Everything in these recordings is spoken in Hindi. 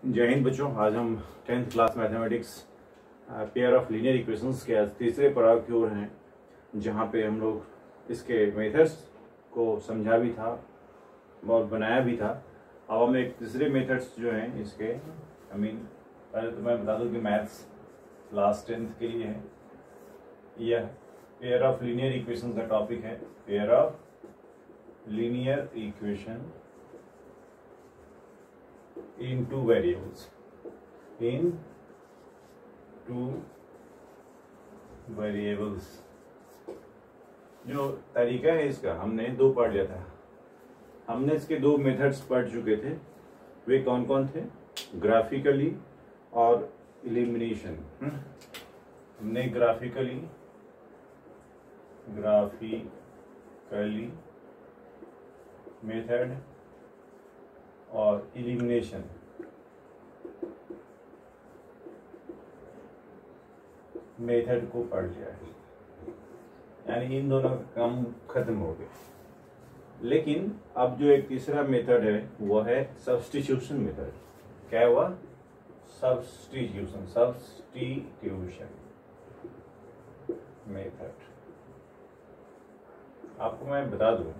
जय हिंद बच्चों। आज हम 10th class mathematics pair of linear equations के तीसरे पड़ाव की ओर हैं, जहाँ पे हम लोग इसके मेथड्स को समझा भी था और बनाया भी था। अब हम एक तीसरे मेथड्स जो हैं इसके पहले तो मैं बता दूं कि मैथ्स क्लास 10th के लिए है। यह पेयर ऑफ लीनियर इक्वेशन का टॉपिक है। Pair of linear equation in two variables, जो तरीका है इसका हमने दो पढ़ लिया था। हमने इसके दो मेथड्स पढ़ चुके थे। वे कौन कौन थे? ग्राफिकली और इलिमिनेशन। हमने ग्राफिकली मेथड और इलिमिनेशन मेथड को पढ़ लिया है, यानी इन दोनों का काम खत्म हो गया। लेकिन अब जो एक तीसरा मेथड है वो है सब्स्टिट्यूशन मेथड। क्या हुआ? Substitution method. आपको मैं बता दूं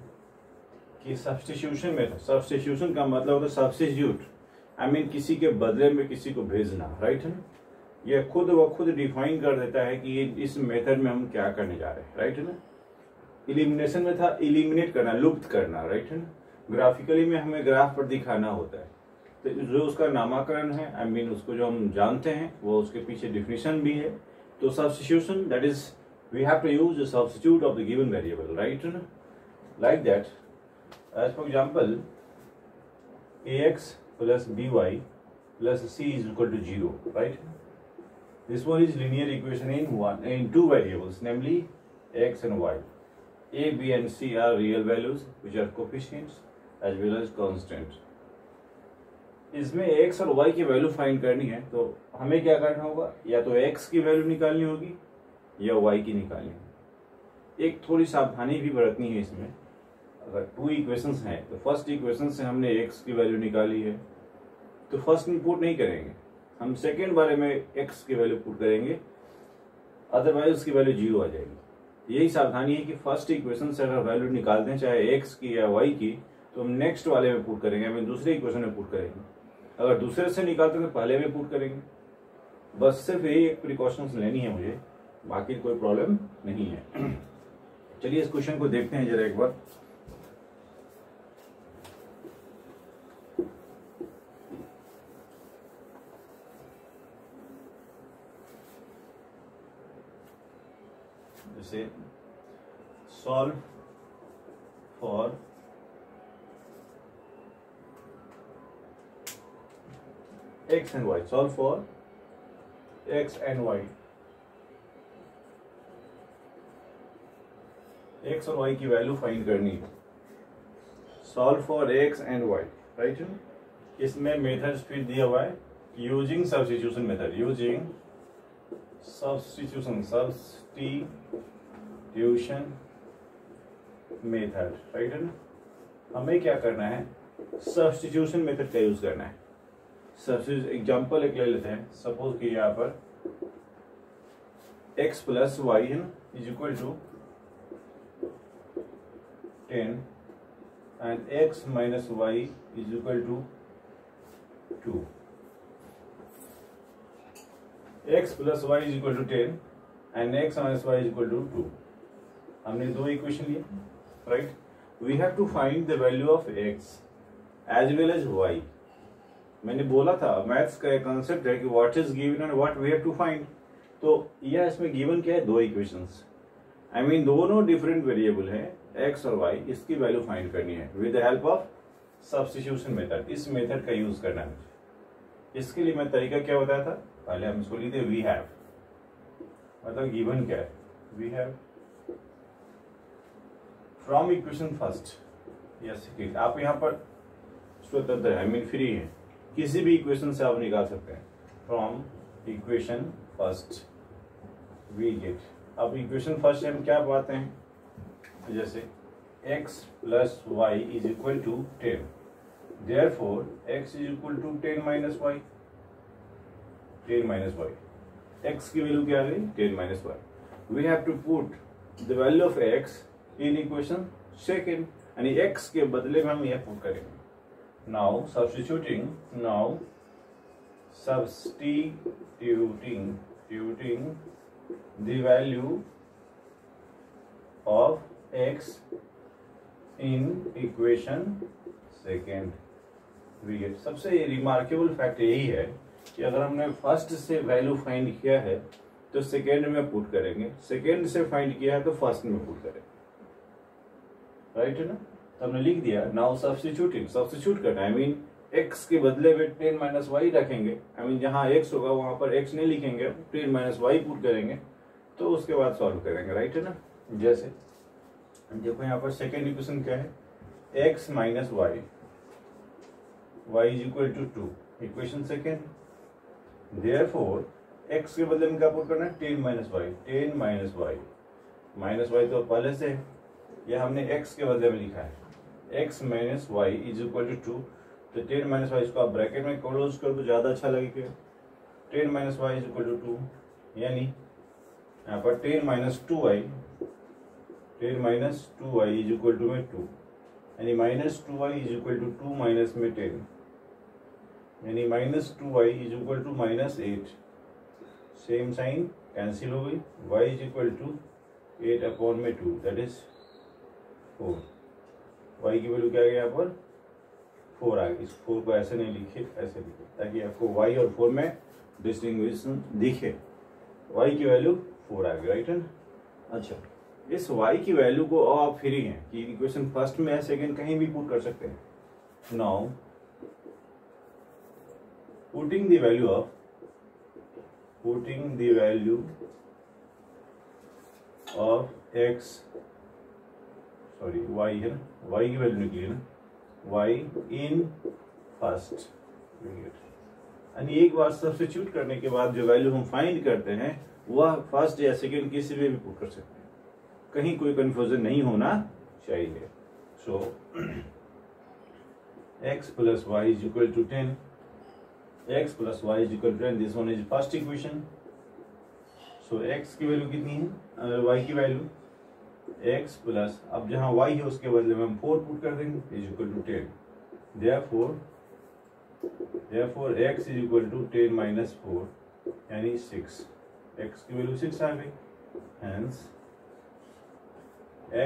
कि सब्स्टिट्यूशन मेथड, सब्स्टिट्यूशन का मतलब होता है सब्स्टिट्यूट, किसी के बदले में किसी को भेजना, राइट है ना। यह खुद व खुद डिफाइन कर देता है कि इस मेथड में हम क्या करने जा रहे हैं, राइट है ना। इलिमिनेशन में था इलिमिनेट करना, लुप्त करना, राइट है ना। ग्राफिकली में हमें ग्राफ पर दिखाना होता है, तो जो उसका नामकरण है उसको जो हम जानते हैं वो उसके पीछे डिफिनेशन भी है। तो substitution, that is we have to use the substitute of the given variable, right है ना। Like that, as for example, ax plus by plus c is equal to 0, right? This one is linear equation in two variables, namely x and y. A, b and c are real values which are coefficients as well as constant. इसमें x और y की वैल्यू फाइंड करनी है, तो हमें क्या करना होगा? या तो x की वैल्यू निकालनी होगी या y की निकालनी होगी। एक थोड़ी सावधानी भी बरतनी है इसमें। अगर टू इक्वेशंस हैं तो फर्स्ट इक्वेशन से हमने x की वैल्यू निकाली है, तो फर्स्ट में पुट नहीं करेंगे, हम सेकेंड वाले में x की वैल्यू पुट करेंगे, अदरवाइज उसकी वैल्यू 0 आ जाएगी। यही सावधानी है कि फर्स्ट इक्वेशन से अगर वैल्यू निकालते हैं चाहे x की या y की, तो हम नेक्स्ट वाले में पुट करेंगे, दूसरे इक्वेशन में पुट करेंगे। अगर दूसरे से निकालते हैं तो पहले में पुट करेंगे। बस सिर्फ यही एक प्रिकॉशंस लेनी है मुझे, बाकी कोई प्रॉब्लम नहीं है। चलिए इस क्वेश्चन को देखते हैं जरा एक बार। जैसे solve for x and y, solve for x and y. X और वाई की वैल्यू फाइंड करनी है। Solve for x and y, right. इसमें मेथड फिर दिया हुआ है using substitution method, using substitution method, right है ना। हमें क्या करना है? सब्स्टिट्यूशन मेथड का यूज करना है। एग्जांपल एक ले लेते हैं। सपोज कि यहाँ पर x प्लस वाई है ना is equal to 10 and x minus y is equal to 2। x plus y is equal to 10 and x minus y is equal to 2। हमने दो इक्वेशन लिए, right. We have to find the value of x as well as y। मैंने बोला था मैथ्स का एक कॉन्सेप्ट है कि what is given and what we have to find. तो यह इसमें गिवन क्या है? दो इक्वेशंस, दोनों डिफरेंट वेरिएबल है x और y। इसकी वैल्यू फाइंड करनी है with the help of substitution method. इस मेथड का यूज करना है मुझे। इसके लिए मैं तरीका क्या बताया था? पहले हम इसको लिखते वी हैव, मतलब गिवन क्या है? We have from equation first या सेकेंड। आप यहाँ पर स्वतंत्र है, फ्री है, किसी भी इक्वेशन से आप निकाल सकते हैं। From equation first we get. अब इक्वेशन फर्स्ट हम क्या पाते हैं? जैसे x plus y is equal to 10, Therefore x is equal to 10 minus y. 10 minus y. x की वैल्यू क्या आ गई? 10 minus y. We have to put the value of x in equation second. यानी x के बदले में हम यह पुट करेंगे. Now substituting the value of x in equation second. We get. सबसे रिमार्केबल फैक्ट यही है कि अगर हमने फर्स्ट से वैल्यू फाइंड किया है तो सेकेंड में पुट करेंगे, सेकेंड से फाइंड किया है तो फर्स्ट में पुट करेंगे. राइट है ना? तो हमने लिख दिया. नाउ सब्स्टिट्यूट करना, आई मीन x के बदले में 10 माइनस वाई रखेंगे. आई मीन जहां x होगा वहां पर x नहीं लिखेंगे, 10 माइनस वाई पुट करेंगे तो उसके बाद सॉल्व करेंगे. राइट है ना? जैसे देखो यहाँ पर सेकेंड इक्वेशन क्या है? x minus y, y is equal to 2. Equation second. Therefore x के बदले में क्या पुट करना है? 10 minus y. 10 minus y, minus y तो पहले से यह हमने x के बदले में लिखा है. x minus y is equal to 2. तो 10 माइनस वाई इसको आप ब्रैकेट में क्लोज कर दो, ज्यादा अच्छा लगेगा. 10 minus y is equal to 2, यानी यहाँ पर 10 minus 2y, 10 minus 2y is equal to में 2, यानी minus 2y is equal to 2 minus में 10, यानी minus 2y is equal to minus 8. Same sign cancel हो गई. y is equal to 8 upon में 2, दैट इज 4. y की वैल्यू क्या आ गई यहाँ पर? 4 आ गई. इस 4 को ऐसे नहीं लिखे, ऐसे लिखे ताकि आपको y और 4 में डिस्टिंग्विशन दिखे. y की वैल्यू 4 आ गई. राइट है? अच्छा, इस y की वैल्यू को आप फ्री हैं कि इक्वेशन फर्स्ट में है, सेकंड कहीं भी पुट कर सकते हैं. Now putting the value of x, sorry y है ना, y की वैल्यू निकली ना, y इन फर्स्ट. यानी एक बार सब्स्टिट्यूट करने के बाद जो वैल्यू हम फाइंड करते हैं वह फर्स्ट या सेकंड किसी में भी पुट कर सकते हैं, कहीं कोई कंफ्यूजन नहीं होना चाहिए. सो x plus y is equal to 10. x plus y is equal to 10. This one is first equation. So x की वैल्यू कितनी है? y की वैल्यू x प्लस, अब जहां y है उसके बदले में हम 4 पुट कर देंगे, is equal to 10. Therefore x is equal to 10 minus 4, यानी 6. x की वैल्यू 6 आ गई. Hence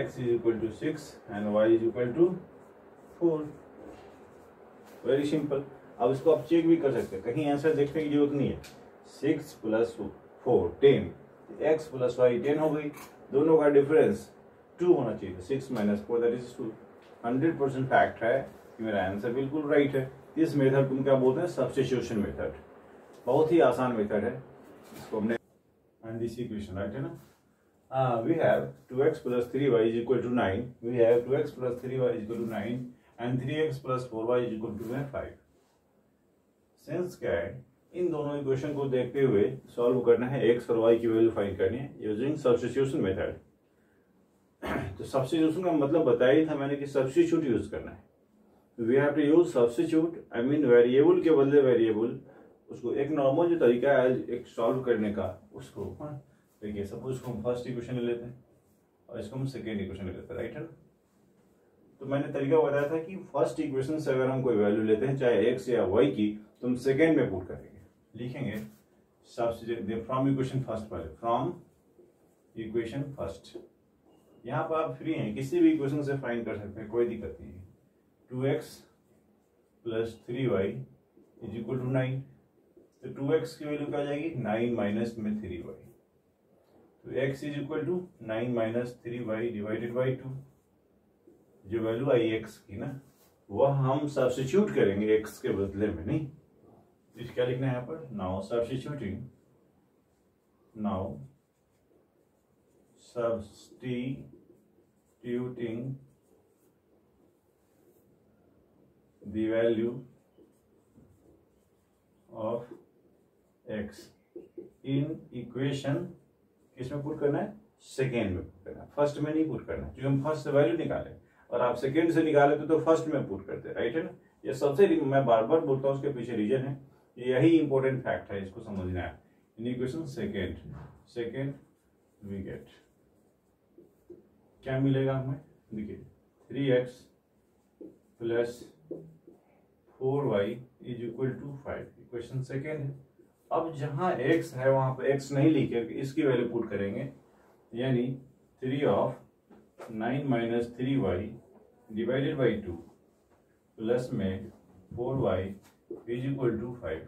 x is equal to 6 and y is equal to 4. Very simple. अब इसको आप चेक भी कर सकते हैं, कहीं आंसर देखने की जरूरत नहीं है. 6 प्लस 4 10, x प्लस वाई 10 हो गई. दोनों का डिफरेंस 2 होना चाहिए. 6 माइनस 4 दैट इज 2. 100% फैक्ट है कि मेरा आंसर बिल्कुल राइट है. इस मेथड को क्या बोलते हैं? Substitution method. बहुत ही आसान मेथड है. इसको हमने एंड दिस इक्वेशन राइट है ना. We have 2x plus 3y is equal to 9. We have 2x plus 3y is equal to 9 and 3x plus 4y is equal to 5. Sense क्या है? इन दोनों इक्वेशन को देखते हुए सॉल्व करना है, x और y की वैल्यू फाइंड करनी है यूजिंग सब्स्टिट्यूशन मेथड. तो सब्स्टिट्यूशन का मतलब बताया ही था मैंने कि सब्स्टिट्यूट यूज करना है. We have to use substitute, I mean variable के बदले वेरिएबल. उसको एक नॉर्मल जो तरीका है एक सॉल्व करने का, उसको देखिए सपोज इसको हम फर्स्ट इक्वेशन ले लेते हैं और इसको हम सेकेंड इक्वेशन ले लेते हैं. राइट है? तो मैंने तरीका बताया था कि फर्स्ट इक्वेशन से अगर हम कोई वैल्यू लेते हैं चाहे x या y की, तो हम सेकेंड में पुट करेंगे. लिखेंगे सब्स्टिट्यूट फ्रॉम इक्वेशन फर्स्ट, पहले फ्रॉम इक्वेशन फर्स्ट. यहाँ पर आप फ्री हैं, किसी भी इक्वेशन से फाइंड कर सकते हैं, कोई दिक्कत नहीं है. 2x plus 3y is equal to 9. तो 2x की वैल्यू क्या आ जाएगी? 9 माइनस में 3y. तो x is equal to 9 minus 3y divided by 2. जो वैल्यू आई x की ना, वह हम सब्स्टिट्यूट करेंगे x के बदले में, नहीं. क्या लिखना है यहाँ पर? Now substituting the value of x in equation किसमें पुट करना है? सेकेंड में पुट करना है, फर्स्ट में नहीं पुट करना है. जो हम फर्स्ट से वैल्यू निकाले और आप सेकेंड से निकाले तो फर्स्ट में पुट करते हैं. राइट है ना? ये ये सबसे मैं बार बार बोलता हूँ उसके पीछे रीजन है, यही इंपॉर्टेंट फैक्ट है, इसको समझना है। In equation second we get क्या मिलेगा हमें, देखिए 3x plus 4y is equal to 5, equation second है। अब जहां x है वहां पे x नहीं लिखे, इसकी वैल्यू पुट करेंगे, यानी 3 of 9 minus 3y divided by 2 plus में 4y इज इक्वल टू 5।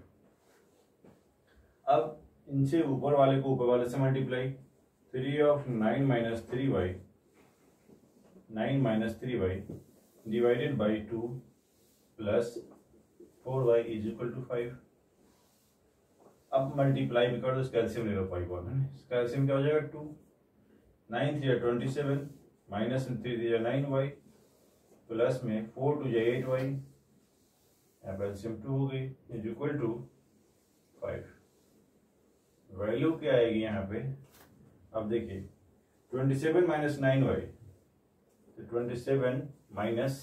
अब इनसे ऊपर वाले को ऊपर वाले से multiply, 3 of 9 minus 3y divided by 2 plus 4y is equal to 5। अब मल्टीप्लाई भी कर दो, कैल्सियम ले लो 5 और कैल्सियम क्या हो जाएगा 2, 9 3 27 माइनस 3 3 9y प्लस में 4 2 8y, कैल्सियम 2 हो गई इज इक्वल टू 5। वैल्यू क्या आएगी यहाँ पे, अब देखिए 27 माइनस 9y, तो 27 माइनस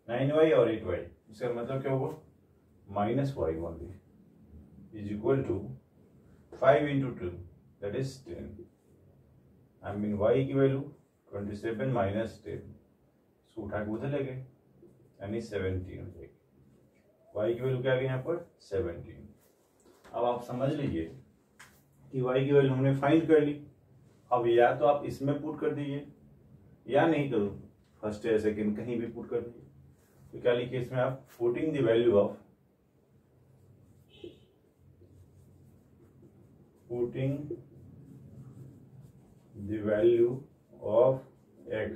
9y और 8y, इसका मतलब क्या होगा minus y only is equal to 5 into 2 that is 10। I mean y की वैल्यू 27 माइनस 10, इसको उठा के उधर ले गए यानी 17 हो जाएगी। y की वैल्यू क्या आ गई यहाँ पर 17। अब आप समझ लीजिए कि y की वैल्यू हमने फाइंड कर ली। अब या तो आप इसमें पुट कर दीजिए या नहीं करो, फर्स्ट या सेकेंड कहीं भी पुट कर दीजिए। तो क्या लिखिए इसमें आप, putting the value of x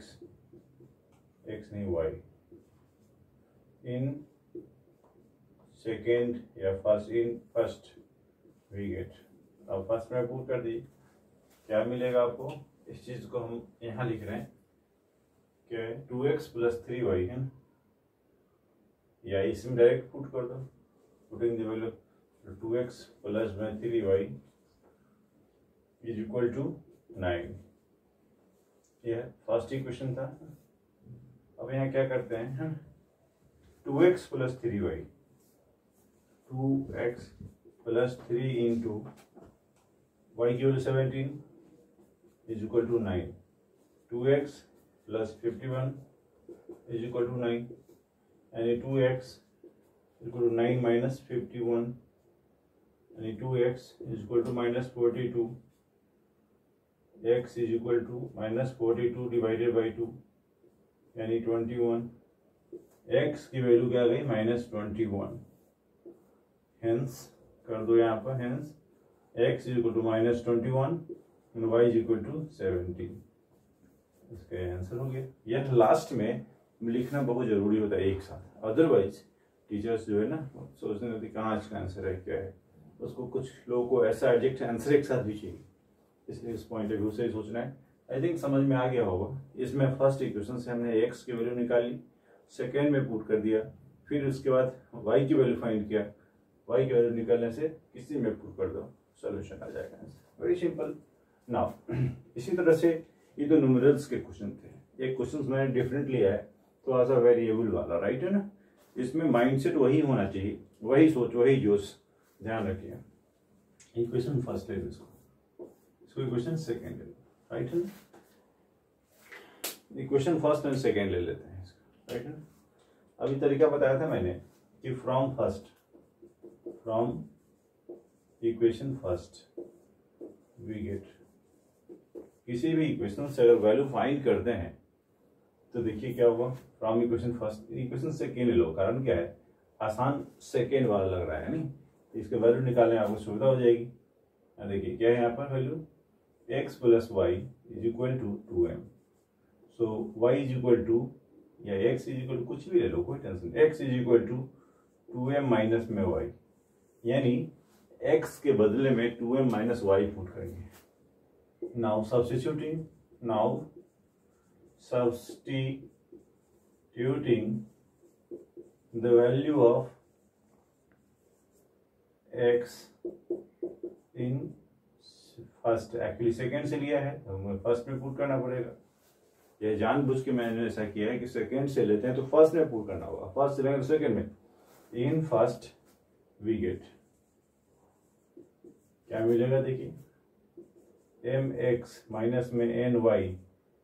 नहीं y इन सेकेंड या फर्स्ट वी गेट। अब फर्स्ट में पुट कर दी, क्या मिलेगा आपको, इस चीज को हम यहाँ लिख रहे हैं क्या है 2x प्लस 3y है ना, या इसमें डायरेक्ट पुट कर दो, putting the value 2x plus में 3y इज इक्वल टू 9। यह फर्स्ट इक्वेशन था। अब यहाँ क्या करते हैं 2x plus 3y, 2x plus 3 into y की value 17 is equal to 9, 2x plus 51 is equal to 9, यानी 2x इक्वल टू 9 माइनस 51, यानी 2x is equal to minus 42, x is equal to minus 42 divided by 2 यानी 21। x की वैल्यू क्या आ गई माइनस 21, हेंस कर दो यहाँ पर, hence x is equal to minus 21 and y is equal to 17। इसका आंसर हो गया। यह लास्ट में लिखना बहुत जरूरी होता है एक साथ, अदरवाइज टीचर्स जो है ना सोचने लगते कहाँ इसका आंसर है क्या है, उसको कुछ लोगों को ऐसा एडजेक्ट आंसर एक साथ भी चाहिए, इसलिए इस पॉइंट ऑफ व्यू से ही सोचना है। आई थिंक समझ में आ गया होगा। इसमें फर्स्ट इक्वेशन से हमने x की वैल्यू निकाली, सेकेंड में पुट कर दिया, फिर उसके बाद y की वैल्यू फाइंड किया, y की वैल्यू निकालने से किसी में पुट कर दो, सोल्यूशन आ जाएगा, वेरी सिंपल। नाउ इसी तरह से ये तो न्यूमेरल्स के क्वेश्चन थे, एक क्वेश्चन मैंने डिफरेंट लिया है थोड़ा सा वेरिएबल वाला, राइट है ना। इसमें माइंडसेट वही होना चाहिए, वही सोच वही जोश, ध्यान रखिए। इक्वेशन फर्स्ट ले इसको इक्वेशन सेकेंड ले, राइट है ना। इक्वेशन फर्स्ट एंड सेकेंड ले लेते हैं इसका, राइट है ना। अभी तरीका बताया था मैंने कि from equation first we get, किसी भी इक्वेशन से अगर वैल्यू फाइंड करते हैं तो देखिए क्या होगा, from equation first equation second ले लो, कारण क्या है आसान सेकेंड वाला लग रहा है नहीं, इसके वैल्यू निकालने आपको सुविधा हो जाएगी। देखिए क्या है यहाँ पर value, x plus y is equal to 2m, so y is equal to या x इज इक्वल टू कुछ भी ले लो कोई tension, x is equal to 2m minus में y, यानी x के बदले में 2m माइनस y पुट करेंगे। Now substituting the value of x in first, actually second से लिया है तो हमें फर्स्ट में पुट करना पड़ेगा, यह जानबूझ के मैंने ऐसा किया है कि सेकेंड से लेते हैं तो फर्स्ट में पुट करना होगा, फर्स्ट से लेंगे सेकेंड में। इन फर्स्ट वी गेट क्या मिलेगा, देखिए एम एक्स माइनस में n y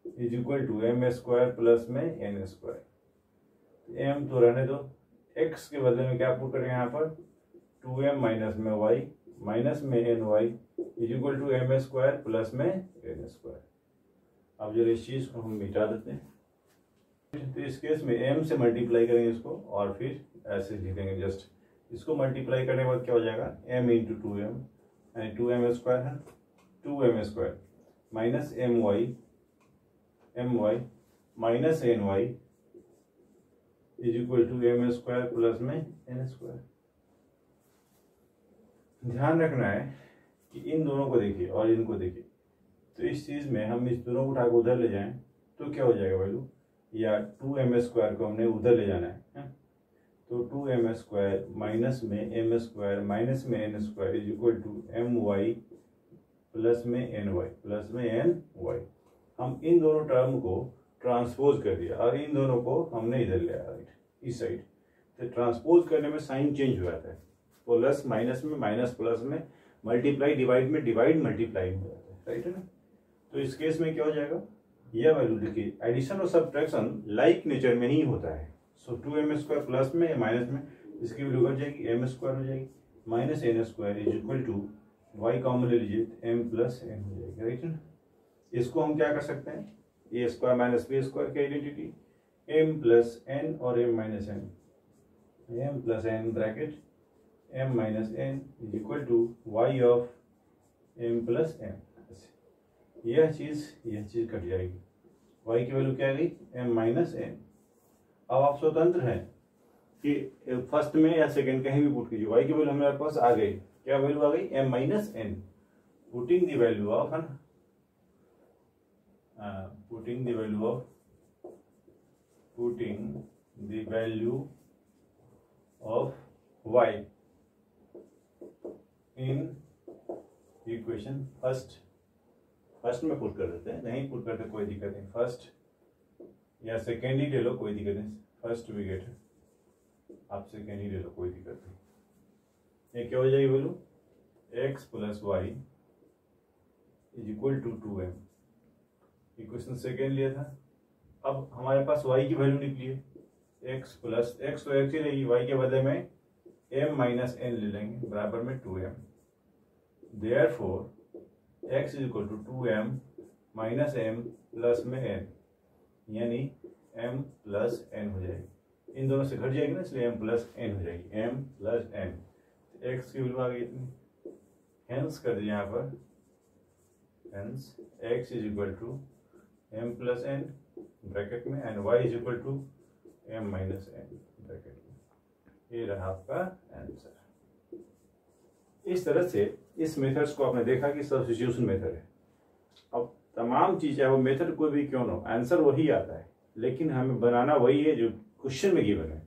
is equal to m square plus में एन स्क्वायर। एम तो रहने दो, एक्स के बदले में क्या पुट करेंगे यहाँ पर 2m माइनस में y माइनस में n y is equal to m square plus में एन स्क्वायर। अब जरा इस चीज को हम मिटा देते हैं। तो इस केस में m से मल्टीप्लाई करेंगे इसको और फिर ऐसे लिखेंगे, जस्ट इसको मल्टीप्लाई करने के बाद क्या हो जाएगा m इंटू 2m यानी 2m स्क्वायर है 2m square minus m y minus n y is equal to m square plus में एन स्क्वायर। ध्यान रखना है कि इन दोनों को देखिए और इनको देखिए, तो इस चीज में हम इस दोनों को उठा के उधर ले जाएं तो क्या हो जाएगा वैल्यू, या 2m स्क्वायर को हमने उधर ले जाना है तो 2m square minus m m square minus में n square is equal to m y plus में एन वाई प्लस में एन वाई। हम इन दोनों टर्म को ट्रांसपोज कर दिया और इन दोनों को हमने इधर ले आया राइट इस साइड। तो ट्रांसपोज करने में साइन चेंज हो जाता है, प्लस माइनस में माइनस प्लस में, मल्टीप्लाई डिवाइड में डिवाइड मल्टीप्लाई में हो जाता है राइट है ना। तो इस केस में क्या हो जाएगा, यह वैल्यू देखिए एडिशन और सब्ट्रैक्शन लाइक नेचर में ही होता है। सो 2m स्क्वायर प्लस में या माइनस में इसकी वैल्यू हो जाएगी m स्क्वायर हो जाएगी minus n square is equal to y common ले लीजिए m प्लस एन हो जाएगी राइट है ना। इसको हम क्या कर सकते हैं, a square minus b square की आइडेंटिटी m प्लस एन और m minus n, m plus n bracket m minus n is equal to y of m plus n. यह चीज कट जाएगी, y की वैल्यू क्या आ गई m माइनस एन। अब आप स्वतंत्र हैं कि फर्स्ट में या सेकंड कहीं भी पुट कीजिए, y की वैल्यू हमारे पास आ गई, क्या वैल्यू आ गई m minus n. Putting the value of putting the value of y in equation first में पुट कर देते हैं, नहीं पुट करते कोई दिक्कत नहीं, फर्स्ट या सेकेंड ही ले लो कोई दिक्कत नहीं, फर्स्ट वी गेट आप सेकेंड ही ले लो कोई दिक्कत नहीं। ये क्या हो जाएगी value x plus y is equal to 2m, equation second लिया था। अब हमारे पास y की वैल्यू निकली है x प्लस x तो x ही रहेगी, y के बदले में m माइनस एन ले लेंगे बराबर में 2m। Therefore x is equal to 2m minus m plus m n यानी m प्लस n हो जाएगी, इन दोनों से घट जाएगी ना इसलिए m प्लस n हो जाएगी, m प्लस n। x की वैल्यू आ गई इतनी, हेंस कर दिया यहाँ पर, hence x is equal to m plus n bracket में and y is equal to m minus n bracket में। ये रहा आपका आंसर। इस तरह से इस मेथड्स को आपने देखा कि सब्स्टिट्यूशन मेथड है। अब तमाम चीजें वो मेथड कोई भी क्यों ना हो, आंसर वही आता है, लेकिन हमें बनाना वही है जो क्वेश्चन में गिवन है।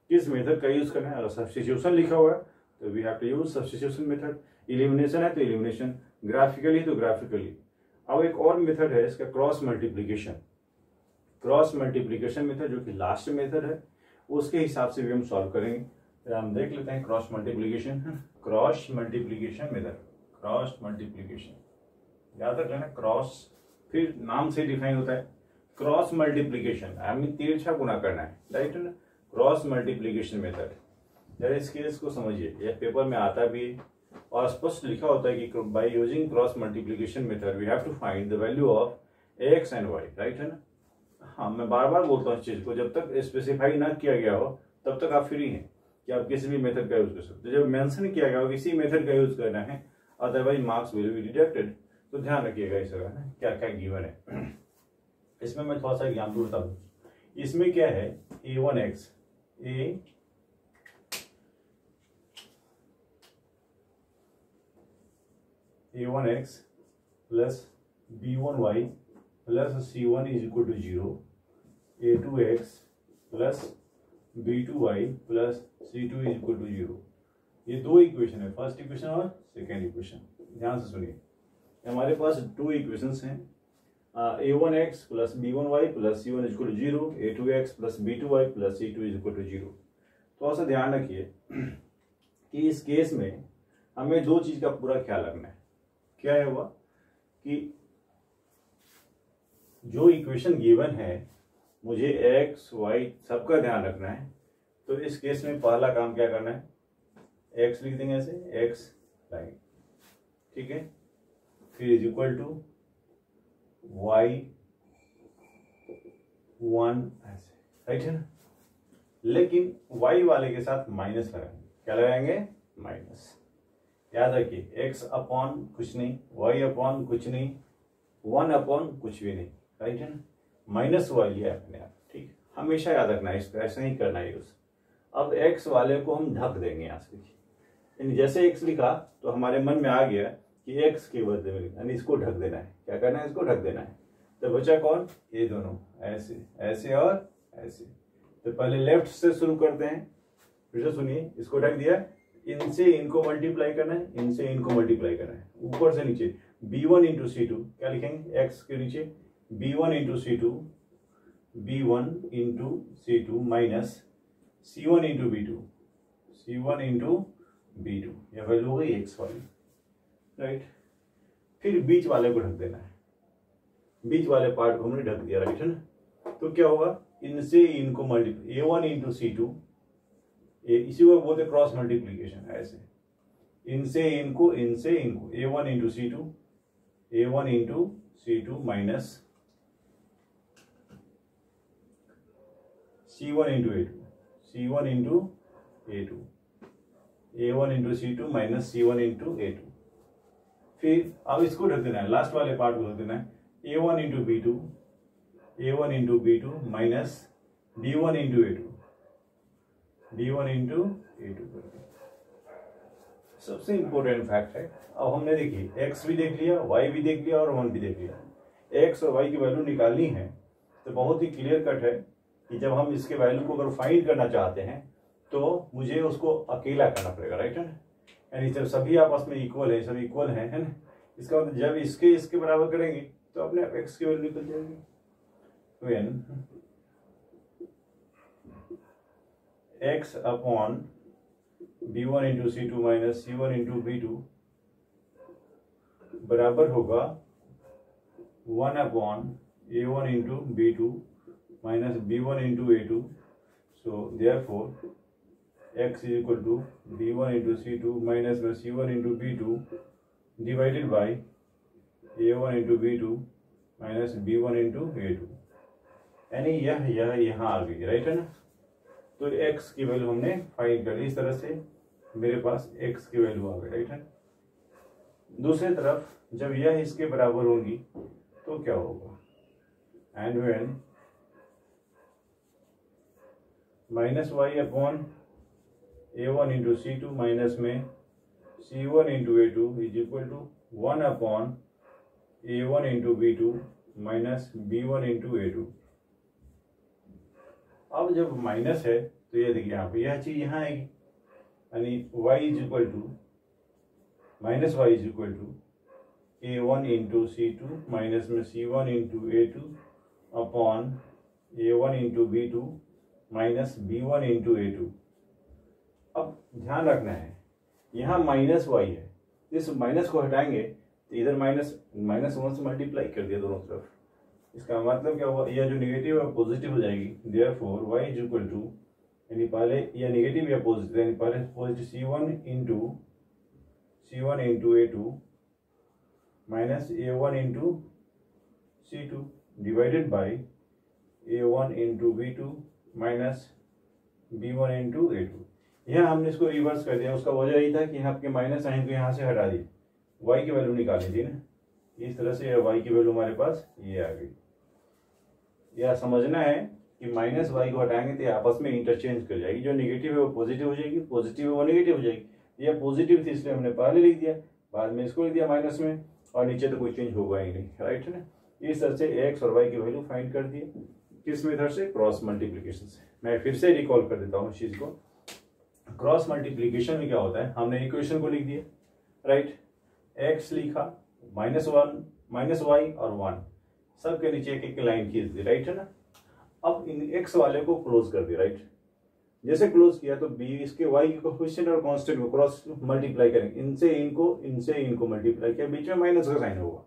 किस मेथड का यूज करना है, अगर सब्स्टिट्यूशन लिखा हुआ है तो we have to use substitution method, elimination है तो एलिमिनेशन, ग्राफिकली तो ग्राफिकली। अब एक और मेथड है इसका क्रॉस मल्टीप्लीकेशन मेथड जो कि लास्ट मेथड है, उसके हिसाब से भी हम सॉल्व करेंगे। फिर हम देख लेते हैं cross multiplication method. Cross multiplication याद रख लेना, क्रॉस फिर नाम से डिफाइन होता है क्रॉस मल्टीप्लीकेशन, हमें तिरछा गुना करना है राइट है ना। क्रॉस मल्टीप्लीकेशन मेथड जरा इस केस को समझिए, यह पेपर में आता भी और स्पष्ट लिखा होता है कि by using cross multiplication method we have to find the value of x and y right है ना। हाँ मैं बार बार बोलता हूँ इस चीज को, जब तक स्पेसिफाई ना किया गया हो तब तक आप फ्री हैं कि आप किसी भी मेथड का यूज कर सकते हो। जब मेंशन किया गया हो किसी मेथड का यूज करना है, otherwise marks will be deducted. तो ध्यान रखिएगा इस जगह ना क्या क्या गिवन है। इसमें मैं थोड़ा सा एग्जाम्पल बता दूं, इसमें क्या है a1x plus b1y plus c1 is equal to 0, a2x plus b2y plus c2 is equal to 0। ये दो इक्वेशन है, फर्स्ट इक्वेशन और सेकेंड इक्वेशन। ध्यान से सुनिए, हमारे पास दो इक्वेशंस हैं a1x plus b1y plus c1 is equal to 0, a2x plus b2y plus c2 is equal to 0। थोड़ा सा ध्यान रखिए कि इस केस में हमें दो चीज का पूरा ख्याल रखना है। क्या है हुआ कि जो इक्वेशन गिवन है मुझे x y सबका ध्यान रखना है। तो इस केस में पहला काम क्या करना है, x लिख देंगे ऐसे, x लाइन, ठीक है, फिर इज इक्वल टू y 1 ऐसे, राइट है ना। लेकिन y वाले के साथ माइनस लगाएंगे। क्या लगाएंगे, माइनस। याद रखिए x अपॉन कुछ नहीं, y अपॉन कुछ नहीं, 1 अपॉन कुछ भी नहीं, राइट है ना। माइनस y लिया अपने आप, ठीक, हमेशा याद रखना है इसको, ऐसा नहीं करना है यूज। अब x वाले को हम ढक देंगे यहाँ से, यानी जैसे x लिखा तो हमारे मन में आ गया कि x के बदले में यानी इसको ढक देना है। क्या करना है, इसको ढक देना है। तो बचा कौन, ये दोनों, ऐसे ऐसे और ऐसे। तो पहले लेफ्ट से शुरू करते हैं, फिर से सुनिए, इसको ढक दिया, इनसे इनको मल्टीप्लाई करना है, इनसे इनको मल्टीप्लाई करना है, ऊपर से नीचे b1 इंटू c2, क्या लिखेंगे, x के नीचे b1 into c2, b1 into c2 minus c1 into b2, c1 into b2, यह वैल्यू हो गई x वाली, राइट। फिर बीच वाले को ढक देना है, बीच वाले पार्ट को हमने ढक दिया, राइट है ना। तो क्या होगा, इनसे इनको मल्टीप्लाई, a1 इंटू c2, इसी को बोलते क्रॉस मल्टीप्लीकेशन, ऐसे इनसे इनको a1 into c2, a1 into c2 minus c1 into a2, c1 into a2, a1 into c2 minus c1 into a2। फिर अब इसको ढक देना है, लास्ट वाले पार्ट को ढक देना है, a1 into b2, a1 into b2 minus b1 into a2, b1 into a2। सबसे इंपॉर्टेंट फैक्ट है, अब हमने देखिए x भी देख लिया, y भी देख लिया और 1 भी देख लिया। x और y की वैल्यू निकालनी है तो बहुत ही क्लियर कट है कि जब हम इसके वैल्यू को अगर फाइंड करना चाहते हैं तो मुझे उसको अकेला करना पड़ेगा, राइट है ना। यानी जब सभी आपस में इक्वल है, सभी इक्वल है ना, इसका मतलब जब इसके बराबर करेंगे तो अपने आप x की वैल्यू निकल जाएगी। When x upon b1 into c2 minus c1 into b2 बराबर होगा 1 upon a1 into b2 minus b1 into a2। So therefore x is equal to b1 into c2 minus c1 into b2 divided by a1 into b2 minus b1 into a2, यानी यह यहाँ आ गई, राइट है ना। तो x की वैल्यू हमने फाइंड कर ली, इस तरह से मेरे पास x की वैल्यू आ गई, राइट है। दूसरी तरफ जब यह इसके बराबर होगी तो क्या होगा, and when minus y upon a1 into c2 minus m c1 into a2 is equal to 1 upon a1 into b2 minus b1 into a2। अब जब माइनस है तो ये देखिए यहाँ पे यह चीज यहाँ आएगी, यानी y is equal to minus y is equal to a1 into c2 minus m c1 into a2 upon a1 into b2 minus b1 into a2। अब ध्यान रखना है यहाँ माइनस y है, इस माइनस को हटाएंगे तो इधर माइनस 1 से मल्टीप्लाई कर दिया दोनों तरफ। इसका मतलब क्या हुआ, यह जो नेगेटिव है पॉजिटिव हो जाएगी। Therefore y is equal to, यानी पहले यह नेगेटिव या पॉजिटिव, यानी पहले positive c1 into a2 minus a1 into c2 divided by a1 into b2 minus b1 into a2। यहाँ हमने इसको रिवर्स कर दिया, उसका वजह यही था कि यहाँ आपके माइनस साइन को यहाँ से हटा दिए, y की वैल्यू निकाली थी ना, इस तरह से y की वैल्यू हमारे पास ये आ गई। यह समझना है कि माइनस y को हटाएंगे तो आपस में इंटरचेंज कर जाएगी, जो नेगेटिव है वो पॉजिटिव हो जाएगी, पॉजिटिव है वो नेगेटिव हो जाएगी। यह पॉजिटिव थी इसलिए हमने पहले लिख दिया, बाद में इसको लिख दिया माइनस में, और नीचे तो कोई चेंज होगा ही नहीं, राइट है ना। इस तरह से x और y की वैल्यू फाइंड कर दिए, किस मेथड से, क्रॉस मल्टीप्लीकेशन से। मैं फिर से रिकॉल कर देता हूँ इस चीज को। क्रॉस मल्टीप्लीकेशन में क्या होता है, हमने इक्वेशन को लिख दिया, राइट, x लिखा, -1 -y और 1, सबके नीचे एक एक लाइन खींच दी, राइट है ना। अब इन x वाले को क्लोज कर दिया, राइट। जैसे क्लोज किया तो b इसके y के कोफिशिएंट और कांस्टेंट को क्रॉस मल्टीप्लाई करेंगे, इनसे इनको मल्टीप्लाई किया, बीच में माइनस का साइन होगा।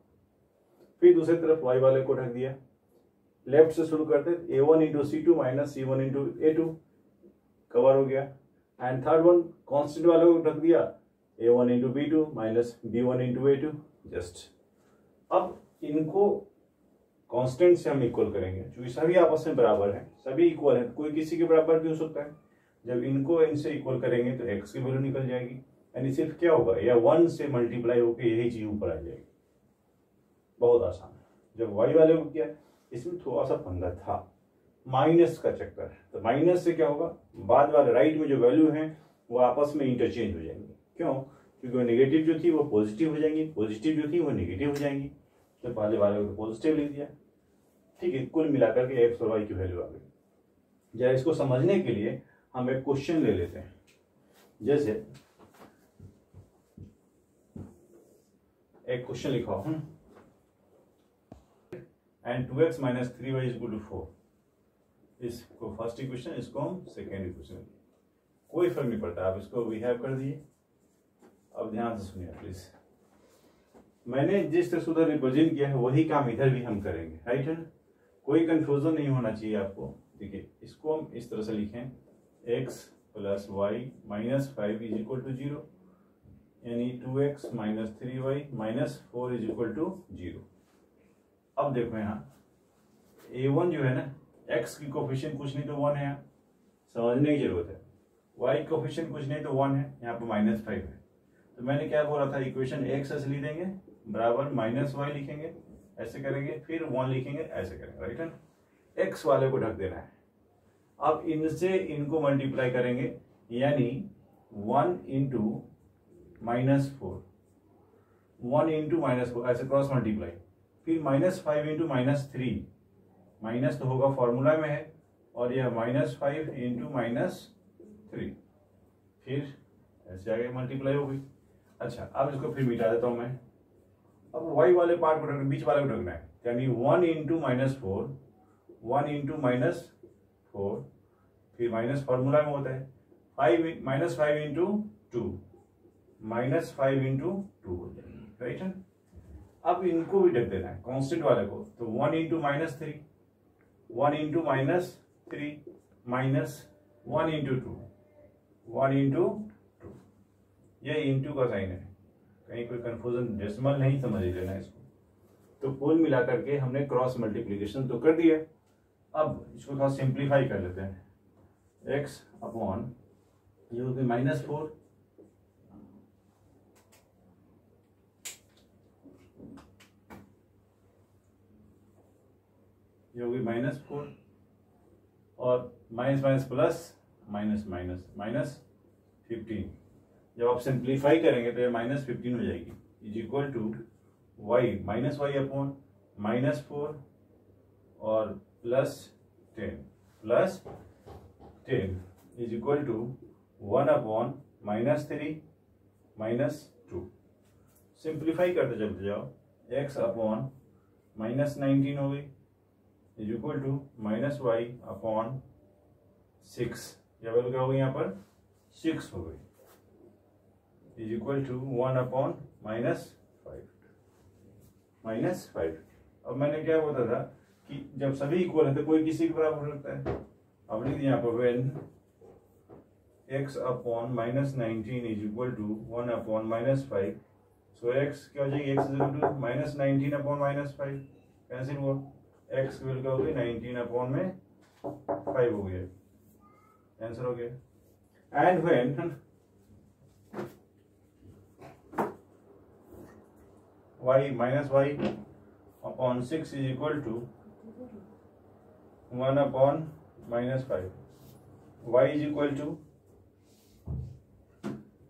फिर दूसरी तरफ y वाले को ढक दिया, लेफ्ट से शुरू करते a1 into c2 minus c1 into a2 cover हो गया। एंड थर्ड वन कांस्टेंट वाले को ढक दिया, a1 into b2 minus b1 into a2 just. अब इनको कांस्टेंट से हम इक्वल करेंगे, क्योंकि सभी आपस में बराबर हैं, सभी इक्वल हैं, कोई किसी के बराबर भी हो सकता है। जब इनको इनसे इक्वल करेंगे तो x की वैल्यू निकल जाएगी, यानी सिर्फ क्या होगा, या 1 से मल्टीप्लाई होकर यही चीज ऊपर आ जाएगी। बहुत आसान है। जब y वाले को किया, इसमें थोड़ा सा पंगा था, माइनस का चक्कर है, तो माइनस से क्या होगा, बाद वाले राइट में जो वैल्यू है वो आपस में इंटरचेंज हो जाएंगी। क्यों? क्योंकि वो नेगेटिव जो थी वो पॉजिटिव हो जाएंगी, पॉजिटिव जो थी वो नेगेटिव हो जाएंगी। तो पहले वाले को पॉजिटिव लिख दिया, ठीक है। कुल मिलाकर के x और y की वैल्यू आ गई। जरा इसको समझने के लिए हम एक क्वेश्चन ले लेते हैं। जैसे एक क्वेश्चन लिखा हूं, and 2x minus 3y is equal to 4। इसको फर्स्ट इक्वेशन, इसको हम सेकेंड इक्वेशन, कोई फर्क नहीं पड़ता, आप इसको वी हैव कर दिए। अब ध्यान से सुनिए प्लीज, मैंने जिस तरह से उधर रिप्रेजेंट किया है वही काम इधर भी हम करेंगे, राइट है ना। कोई कंफ्यूजन नहीं होना चाहिए आपको। देखिए इसको हम इस तरह से लिखें, x plus y minus 5 is equal to 0, यानी 2x minus 3y minus 4 is equal to 0। अब देखो यहाँ a1 जो है ना, x की कोफिशिएंट कुछ नहीं तो 1 है, यहाँ समझने की जरूरत है। y कोफिशिएंट कुछ नहीं तो 1 है, यहाँ पर माइनस 5 है। तो मैंने क्या बोला था, इक्वेशन x ऐसे लिख देंगे, बराबर माइनस y लिखेंगे, ऐसे करेंगे, फिर 1 लिखेंगे, ऐसे करेंगे, राइट है ना। x वाले को ढक देना है। अब इनसे इनको मल्टीप्लाई करेंगे, यानी 1 इंटू माइनस 4, 1 इंटू माइनस 4, ऐसे क्रॉस मल्टीप्लाई, फिर माइनस 5 इंटू माइनस 3, माइनस तो होगा फॉर्मूला में है, और यह माइनस 5 इंटू माइनस 3, फिर ऐसे आगे मल्टीप्लाई हो गई। अच्छा, अब इसको फिर मिटा देता हूं मैं। अब y वाले पार्ट को रखना, बीच वाले को रखना है, यानी 1 इंटू माइनस 4, 1 इंटू माइनस 4, फिर माइनस फॉर्मूला में होता है 5 माइनस 5 इंटू 2, माइनस 5 इंटू 2 हो जाएगी, राइट है। अब इनको भी ढक देना है, कांस्टेंट वाले को, तो 1 into minus 3, 1 into minus 3 minus 1 into 2, 1 into 2, यह इंटू का साइन है, कहीं कोई कंफ्यूजन डेसिमल नहीं समझ लेना इसको। तो कुल मिलाकर के हमने क्रॉस मल्टीप्लिकेशन तो कर दिया। अब इसको थोड़ा सिंप्लीफाई कर लेते हैं, x अपॉन ये होगी माइनस 4, ये होगी माइनस 4, और minus minus plus, minus minus minus 15। जब आप सिंप्लीफाई करेंगे तो ये माइनस 15 हो जाएगी, is equal to y minus y upon minus 4 और plus 10 is equal to 1 upon minus 3 minus 2। Simplify करते चलते जाओ, x अपॉन माइनस 19 हो गई, is equal to minus y upon 6, या वैल्यू क्या हो गई यहाँ पर 6 हो गई, is equal to 1 upon minus 5। अब मैंने क्या बोला था कि जब सभी इक्वल है तो कोई किसी के बराबर रखता है। अब लिख दिया यहाँ पर when x upon minus 19 is equal to 1 upon minus 5, so x क्या हो जाएगी, x is equal to minus 19 upon minus 5, cancel हुआ, x की वैल्यू क्या हो गई 19 अपॉन में 5 हो गया, आंसर हो गया। And when y minus y upon 6 is equal to 1 upon minus 5, y is equal to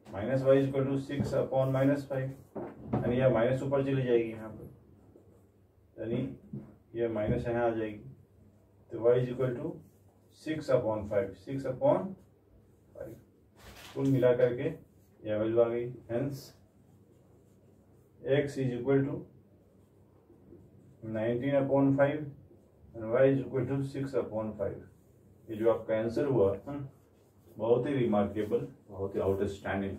minus y is equal to 6 upon minus 5, यानी यह माइनस ऊपर चली जाएगी यहाँ पर, यानी यह माइनस यहाँ आ जाएगी, तो y is equal to 6 upon 5, 6 upon 5, कुल मिला करके यह वैल्यू आ गई। Hence x is equal to 19/5 and y is equal to 6/5। ये जो आपका आंसर हुआ बहुत ही रिमार्केबल, बहुत ही आउटस्टैंडिंग।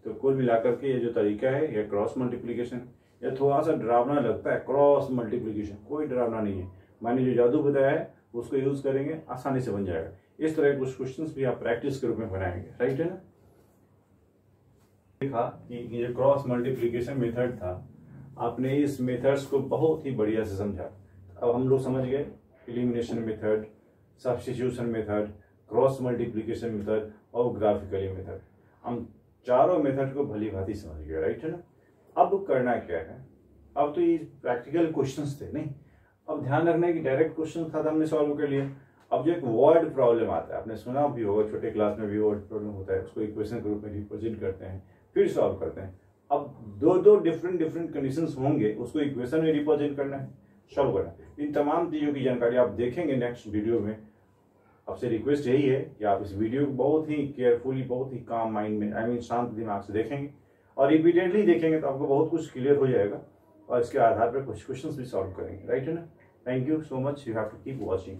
तो कुल मिलाकर के ये जो तरीका है ये क्रॉस मल्टीप्लिकेशन, ये थोड़ा सा डरावना लगता है। क्रॉस मल्टीप्लिकेशन कोई डरावना नहीं है। मैंने जो जादू बताया है उसको यूज करेंगे, आसानी से बन जाएगा। इस तरह के कुछ क्वेश्चंस भी आप प्रैक्टिस के रूप में बनाएंगे, राइट है ना। देखा कि ये जो क्रॉस मल्टीप्लिकेशन मेथड था, आपने इस मेथड्स को बहुत ही बढ़िया से समझा। अब हम लोग समझ गए elimination method, substitution method, cross multiplication method और ग्राफिकली मेथड। हम चारों मेथड को भली भांति समझ गए, राइट है ना। अब करना क्या है, अब तो ये प्रैक्टिकल क्वेश्चंस थे नहीं, अब ध्यान रखना है कि डायरेक्ट क्वेश्चन था तो हमने सॉल्व कर लिया। अब जो एक वर्ड प्रॉब्लम आता है, आपने सुना भी होगा, छोटे क्लास में भी वर्ड प्रॉब्लम होता है, उसको इक्वेशन के रूप में रिप्रेजेंट करते हैं फिर सॉल्व करते हैं। अब दो डिफरेंट कंडीशंस होंगे, उसको इक्वेशन में रिप्रेजेंट करना है, सॉल्व करना है। इन तमाम चीजों की जानकारी आप देखेंगे नेक्स्ट वीडियो में। आपसे रिक्वेस्ट यही है कि आप इस वीडियो को बहुत ही केयरफुली, बहुत ही काम माइंड में, शांत दिमाग से देखेंगे और इमीडिएटली देखेंगे तो आपको बहुत कुछ क्लियर हो जाएगा और इसके आधार पर कुछ क्वेश्चंस भी सॉल्व करेंगे, राइट है ना। Thank you so much, you have to keep watching.